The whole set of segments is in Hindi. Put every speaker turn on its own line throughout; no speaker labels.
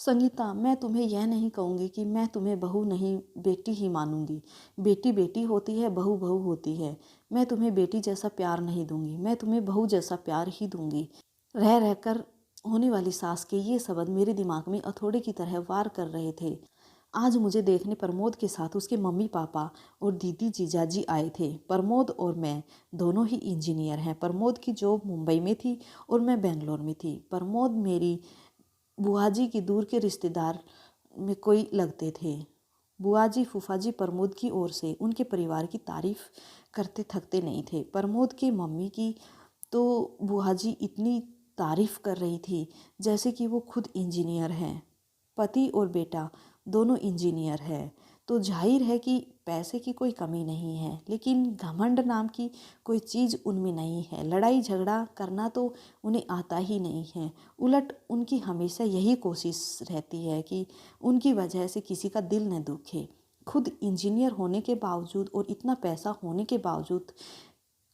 संगीता, मैं तुम्हें यह नहीं कहूँगी कि मैं तुम्हें बहू नहीं बेटी ही मानूंगी। बेटी बेटी होती है, बहू बहू होती है। मैं तुम्हें बेटी जैसा प्यार नहीं दूंगी, मैं तुम्हें बहू जैसा प्यार ही दूंगी। रह रहकर होने वाली सास के ये शब्द मेरे दिमाग में हथौड़े की तरह वार कर रहे थे। आज मुझे देखने प्रमोद के साथ उसके मम्मी पापा और दीदी जीजाजी आए थे। प्रमोद और मैं दोनों ही इंजीनियर हैं। प्रमोद की जॉब मुंबई में थी और मैं बेंगलोर में थी। प्रमोद मेरी बुआ जी की दूर के रिश्तेदार में कोई लगते थे। बुआ जी फूफा जी प्रमोद की ओर से उनके परिवार की तारीफ करते थकते नहीं थे। प्रमोद की मम्मी की तो बुआ जी इतनी तारीफ कर रही थी जैसे कि वो खुद इंजीनियर हैं। पति और बेटा दोनों इंजीनियर है तो जाहिर है कि पैसे की कोई कमी नहीं है, लेकिन घमंड नाम की कोई चीज़ उनमें नहीं है। लड़ाई झगड़ा करना तो उन्हें आता ही नहीं है। उलट उनकी हमेशा यही कोशिश रहती है कि उनकी वजह से किसी का दिल न दुखे। खुद इंजीनियर होने के बावजूद और इतना पैसा होने के बावजूद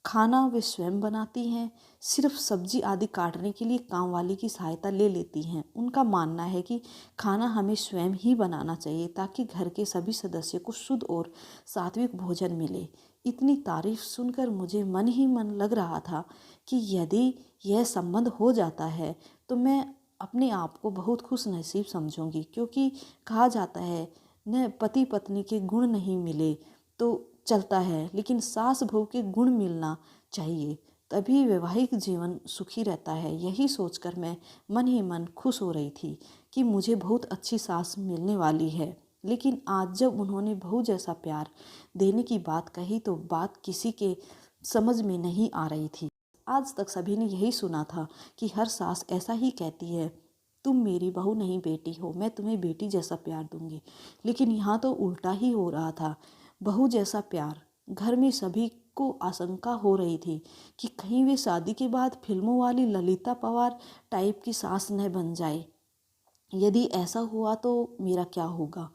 खाना वे स्वयं बनाती हैं। सिर्फ सब्जी आदि काटने के लिए काम वाली की सहायता ले लेती हैं। उनका मानना है कि खाना हमें स्वयं ही बनाना चाहिए ताकि घर के सभी सदस्य को शुद्ध और सात्विक भोजन मिले। इतनी तारीफ सुनकर मुझे मन ही मन लग रहा था कि यदि यह संबंध हो जाता है तो मैं अपने आप को बहुत खुश नसीब समझूंगी, क्योंकि कहा जाता है न पति पत्नी के गुण नहीं मिले तो चलता है, लेकिन सास बहू के गुण मिलना चाहिए, तभी वैवाहिक जीवन सुखी रहता है। यही सोचकर मैं मन ही मन खुश हो रही थी कि मुझे बहुत अच्छी सास मिलने वाली है। लेकिन आज जब उन्होंने बहू जैसा प्यार देने की बात कही तो बात किसी के समझ में नहीं आ रही थी। आज तक सभी ने यही सुना था कि हर सास ऐसा ही कहती है, तुम मेरी बहू नहीं बेटी हो, मैं तुम्हें बेटी जैसा प्यार दूंगी। लेकिन यहाँ तो उल्टा ही हो रहा था। बहू जैसा प्यार। घर में सभी को आशंका हो रही थी कि कहीं वे शादी के बाद फिल्मों वाली ललिता पवार टाइप की सास न बन जाए। यदि ऐसा हुआ तो मेरा क्या होगा।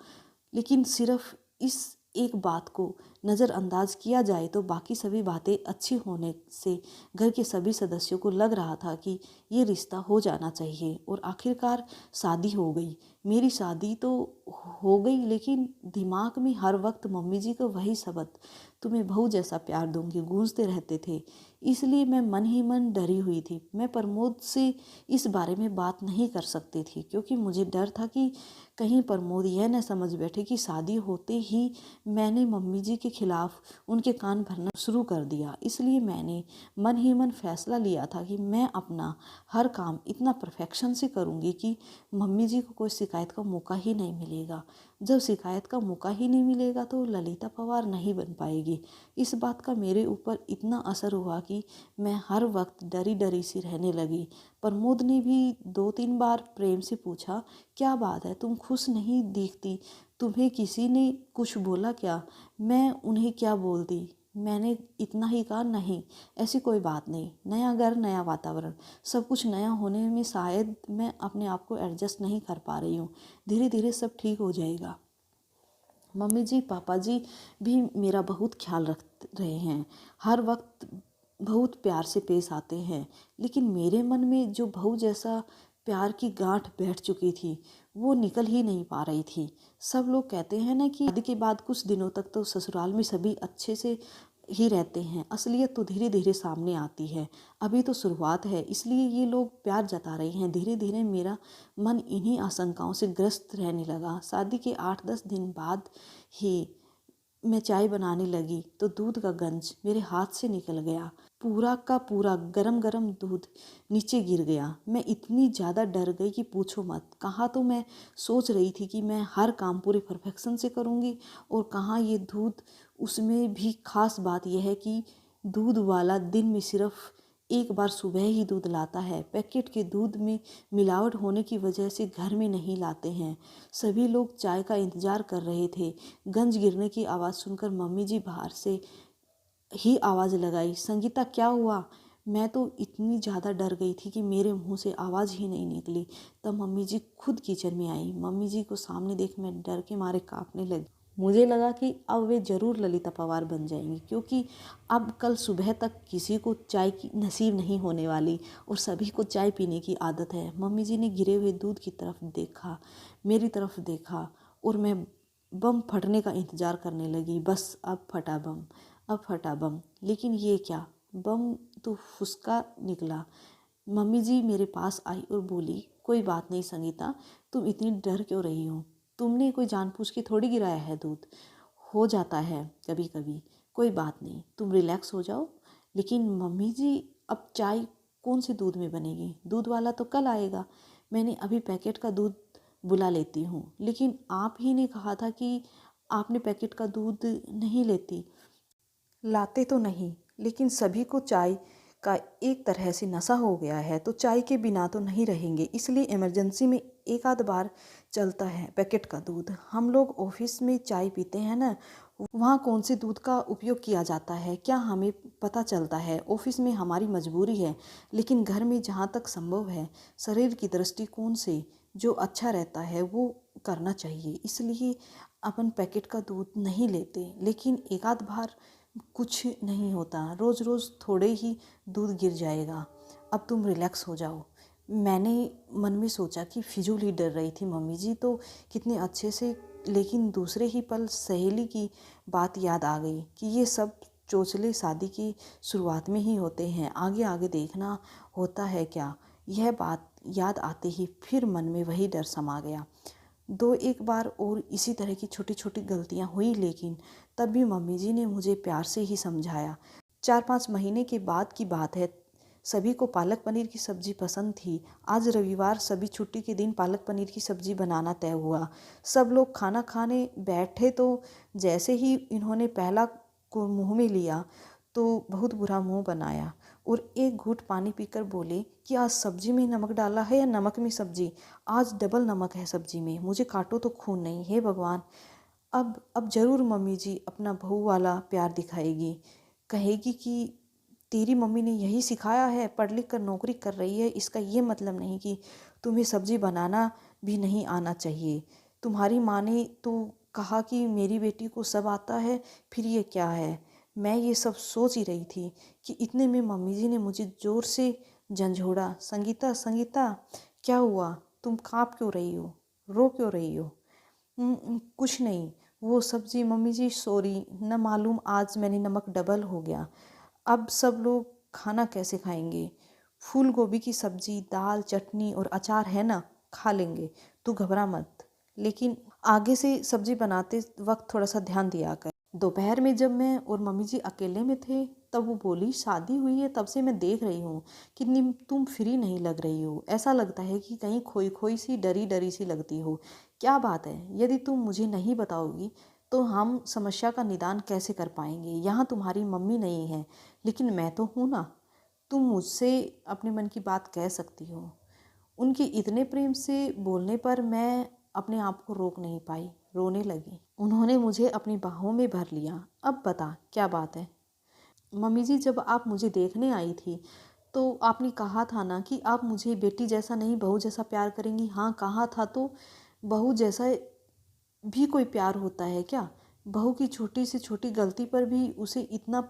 लेकिन सिर्फ इस एक बात को नज़रअंदाज किया जाए तो बाकी सभी बातें अच्छी होने से घर के सभी सदस्यों को लग रहा था कि ये रिश्ता हो जाना चाहिए। और आखिरकार शादी हो गई। मेरी शादी तो हो गई, लेकिन दिमाग में हर वक्त मम्मी जी का वही शब्द, तुम्हें बहू जैसा प्यार दूंगी, गूंजते रहते थे। इसलिए मैं मन ही मन डरी हुई थी। मैं प्रमोद से इस बारे में बात नहीं कर सकती थी, क्योंकि मुझे डर था कि कहीं प्रमोद यह न समझ बैठे कि शादी होते ही मैंने मम्मी जी के खिलाफ उनके कान भरना शुरू कर दिया। इसलिए मैंने मन ही मन फैसला लिया था कि मैं अपना हर काम इतना परफेक्शन से करूँगी कि मम्मी जी को कोई शिकायत का मौका ही नहीं मिलेगा। जब शिकायत का मौका ही नहीं मिलेगा तो ललिता पवार नहीं बन पाएगी। इस बात का मेरे ऊपर इतना असर हुआ कि मैं हर वक्त डरी डरी सी रहने लगी। प्रमोद ने भी 2-3 बार प्रेम से पूछा, क्या बात है, तुम खुश नहीं दिखती, तुम्हें किसी ने कुछ बोला क्या? मैं उन्हें क्या बोलती। मैंने इतना ही कहा, नहीं ऐसी कोई बात नहीं, नया घर नया वातावरण, सब कुछ नया होने में शायद मैं अपने आप को एडजस्ट नहीं कर पा रही हूँ। धीरे धीरे सब ठीक हो जाएगा। मम्मी जी पापा जी भी मेरा बहुत ख्याल रख रहे हैं, हर वक्त बहुत प्यार से पेश आते हैं। लेकिन मेरे मन में जो बहू जैसा प्यार की गांठ बैठ चुकी थी वो निकल ही नहीं पा रही थी। सब लोग कहते हैं ना कि शादी के बाद कुछ दिनों तक तो ससुराल में सभी अच्छे से ही रहते हैं, असलियत तो धीरे धीरे सामने आती है। अभी तो शुरुआत है, इसलिए ये लोग प्यार जता रहे हैं। धीरे धीरे मेरा मन इन्हीं आशंकाओं से ग्रस्त रहने लगा। शादी के 8-10 दिन बाद ही मैं चाय बनाने लगी तो दूध का गंज मेरे हाथ से निकल गया। पूरा का पूरा गरम गरम दूध नीचे गिर गया। मैं इतनी ज़्यादा डर गई कि पूछो मत। कहाँ तो मैं सोच रही थी कि मैं हर काम पूरे परफेक्शन से करूँगी, और कहाँ ये दूध। उसमें भी खास बात यह है कि दूध वाला दिन में सिर्फ एक बार सुबह ही दूध लाता है। पैकेट के दूध में मिलावट होने की वजह से घर में नहीं लाते हैं। सभी लोग चाय का इंतज़ार कर रहे थे। गंज गिरने की आवाज़ सुनकर मम्मी जी बाहर से ही आवाज़ लगाई, संगीता क्या हुआ? मैं तो इतनी ज़्यादा डर गई थी कि मेरे मुंह से आवाज़ ही नहीं निकली। तब मम्मी जी खुद किचन में आई। मम्मी जी को सामने देख मैं डर के मारे कांपने लगी। मुझे लगा कि अब वे ज़रूर ललिता पवार बन जाएंगी, क्योंकि अब कल सुबह तक किसी को चाय की नसीब नहीं होने वाली और सभी को चाय पीने की आदत है। मम्मी जी ने गिरे हुए दूध की तरफ देखा, मेरी तरफ देखा और मैं बम फटने का इंतज़ार करने लगी। बस अब फटा बम, अब फटा बम। लेकिन ये क्या, बम तो फुसका निकला। मम्मी जी मेरे पास आई और बोली, कोई बात नहीं संगीता, तुम इतनी डर क्यों रही हो? तुमने कोई जानबूझ के थोड़ी गिराया है दूध, हो जाता है कभी कभी, कोई बात नहीं, तुम रिलैक्स हो जाओ। लेकिन मम्मी जी, अब चाय कौन सी दूध में बनेगी? दूध वाला तो कल आएगा, मैंने अभी पैकेट का दूध बुला लेती हूँ। लेकिन आप ही ने कहा था कि आपने पैकेट का दूध नहीं लेती। लाते तो नहीं, लेकिन सभी को चाय का एक तरह से नशा हो गया है, तो चाय के बिना तो नहीं रहेंगे, इसलिए इमरजेंसी में एक आध बार चलता है पैकेट का दूध। हम लोग ऑफिस में चाय पीते हैं ना, वहाँ कौन से दूध का उपयोग किया जाता है क्या हमें पता चलता है? ऑफिस में हमारी मजबूरी है, लेकिन घर में जहाँ तक संभव है शरीर की दृष्टिकोण से जो अच्छा रहता है वो करना चाहिए। इसलिए अपन पैकेट का दूध नहीं लेते, लेकिन एक आध बार कुछ नहीं होता, रोज़ रोज़ थोड़े ही दूध गिर जाएगा। अब तुम रिलैक्स हो जाओ। मैंने मन में सोचा कि फिजूल ही डर रही थी मम्मी जी तो कितने अच्छे से, लेकिन दूसरे ही पल सहेली की बात याद आ गई कि ये सब चोचले शादी की शुरुआत में ही होते हैं, आगे आगे देखना होता है क्या। यह बात याद आते ही फिर मन में वही डर समा गया। दो एक बार और इसी तरह की छोटी छोटी गलतियां हुई, लेकिन तब भी मम्मी जी ने मुझे प्यार से ही समझाया। 4-5 महीने के बाद की बात है। सभी को पालक पनीर की सब्ज़ी पसंद थी। आज रविवार, सभी छुट्टी के दिन पालक पनीर की सब्ज़ी बनाना तय हुआ। सब लोग खाना खाने बैठे तो जैसे ही इन्होंने पहला को मुँह में लिया तो बहुत बुरा मुँह बनाया और एक घूंट पानी पीकर बोले कि आज सब्जी में नमक डाला है या नमक में सब्जी? आज डबल नमक है सब्जी में, मुझे काटो तो खून नहीं। हे भगवान, अब ज़रूर मम्मी जी अपना बहू वाला प्यार दिखाएगी, कहेगी कि तेरी मम्मी ने यही सिखाया है, पढ़ लिख कर नौकरी कर रही है, इसका ये मतलब नहीं कि तुम्हें सब्जी बनाना भी नहीं आना चाहिए। तुम्हारी माँ ने तो कहा कि मेरी बेटी को सब आता है, फिर ये क्या है? मैं ये सब सोच ही रही थी कि इतने में मम्मी जी ने मुझे ज़ोर से झंझोड़ा, संगीता संगीता, क्या हुआ? तुम काँप क्यों रही हो, रो क्यों रही हो? कुछ नहीं, वो सब्जी मम्मी जी, सॉरी, न मालूम आज मैंने नमक डबल हो गया। अब सब लोग खाना कैसे खाएंगे? फूल गोभी की सब्जी, दाल, चटनी और अचार है ना, खा लेंगे, तू घबरा मत। लेकिन आगे से सब्जी बनाते वक्त थोड़ा सा ध्यान दिया कर। दोपहर में जब मैं और मम्मी जी अकेले में थे तब वो बोली, शादी हुई है तब से मैं देख रही हूँ कितनी तुम फ्री नहीं लग रही हो, ऐसा लगता है कि कहीं खोई खोई सी, डरी डरी सी लगती हो। क्या बात है? यदि तुम मुझे नहीं बताओगी तो हम समस्या का निदान कैसे कर पाएंगे? यहाँ तुम्हारी मम्मी नहीं है, लेकिन मैं तो हूँ ना। तुम मुझसे अपने मन की बात कह सकती हो। उनके इतने प्रेम से बोलने पर मैं अपने आप को रोक नहीं पाई, रोने लगी। उन्होंने मुझे अपनी बाहों में भर लिया। अब बता क्या बात है? मम्मी जी, जब आप मुझे देखने आई थी तो आपने कहा था ना कि आप मुझे बेटी जैसा नहीं बहू जैसा प्यार करेंगी। हाँ कहा था, तो बहू जैसा भी कोई प्यार होता है क्या? बहू की छोटी से छोटी गलती पर भी उसे इतना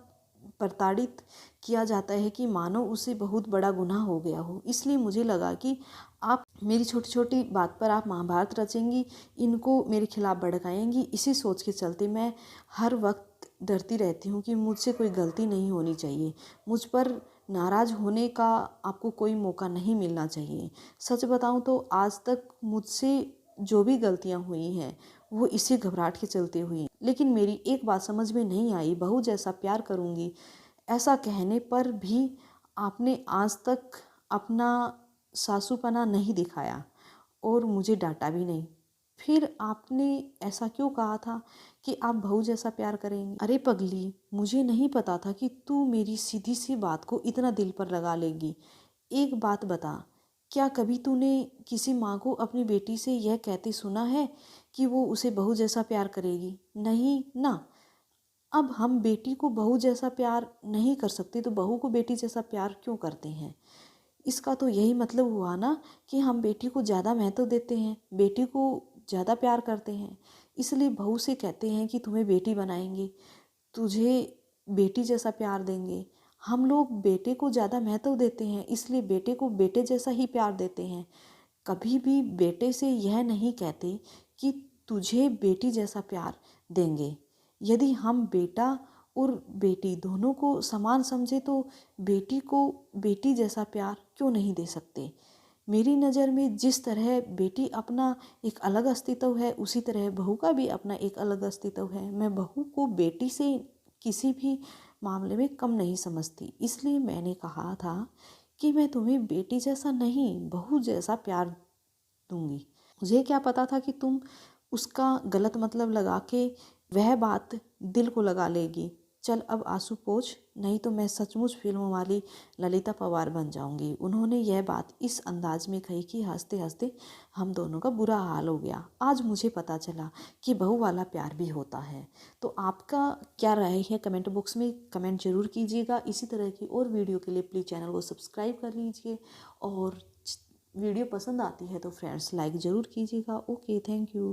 प्रताड़ित किया जाता है कि मानो उसे बहुत बड़ा गुनाह हो गया हो। इसलिए मुझे लगा कि आप मेरी छोटी छोटी बात पर आप महाभारत रचेंगी, इनको मेरे खिलाफ भड़काएंगी। इसी सोच के चलते मैं हर वक्त डरती रहती हूँ कि मुझसे कोई गलती नहीं होनी चाहिए, मुझ पर नाराज़ होने का आपको कोई मौका नहीं मिलना चाहिए। सच बताऊँ तो आज तक मुझसे जो भी गलतियाँ हुई हैं वो इसी घबराहट के चलते हुई। लेकिन मेरी एक बात समझ में नहीं आई, बहू जैसा प्यार करूँगी ऐसा कहने पर भी आपने आज तक अपना सासूपना नहीं दिखाया और मुझे डांटा भी नहीं। फिर आपने ऐसा क्यों कहा था कि आप बहू जैसा प्यार करेंगी? अरे पगली, मुझे नहीं पता था कि तू मेरी सीधी सी बात को इतना दिल पर लगा लेगी। एक बात बता, क्या कभी तूने किसी माँ को अपनी बेटी से यह कहते सुना है कि वो उसे बहू जैसा प्यार करेगी? नहीं ना। अब हम बेटी को बहू जैसा प्यार नहीं कर सकते तो बहू को बेटी जैसा प्यार क्यों करते हैं? इसका तो यही मतलब हुआ ना कि हम बेटी को ज़्यादा महत्व देते हैं, बेटी को ज़्यादा प्यार करते हैं। इसलिए बहू से कहते हैं कि तुम्हें बेटी बनाएंगे, तुझे बेटी जैसा प्यार देंगे। हम लोग बेटे को ज़्यादा महत्व देते हैं, इसलिए बेटे को बेटे जैसा ही प्यार देते हैं। कभी भी बेटे से यह नहीं कहते कि तुझे बेटी जैसा प्यार देंगे। यदि हम बेटा और बेटी दोनों को समान समझे तो बेटी को बेटी जैसा प्यार क्यों नहीं दे सकते। मेरी नज़र में जिस तरह बेटी अपना एक अलग अस्तित्व है, उसी तरह बहू का भी अपना एक अलग अस्तित्व है। मैं बहू को बेटी से किसी भी मामले में कम नहीं समझती, इसलिए मैंने कहा था कि मैं तुम्हें बेटी जैसा नहीं बहू जैसा प्यार दूंगी। मुझे क्या पता था कि तुम उसका गलत मतलब लगा के वह बात दिल को लगा लेगी। चल अब आंसू पोंछ, नहीं तो मैं सचमुच फिल्मों वाली ललिता पवार बन जाऊंगी। उन्होंने यह बात इस अंदाज में कही कि हंसते हंसते हम दोनों का बुरा हाल हो गया। आज मुझे पता चला कि बहू वाला प्यार भी होता है। तो आपका क्या राय है कमेंट बॉक्स में कमेंट जरूर कीजिएगा। इसी तरह की और वीडियो के लिए प्लीज़ चैनल को सब्सक्राइब कर लीजिए, और वीडियो पसंद आती है तो फ्रेंड्स लाइक ज़रूर कीजिएगा। Okay, thank you.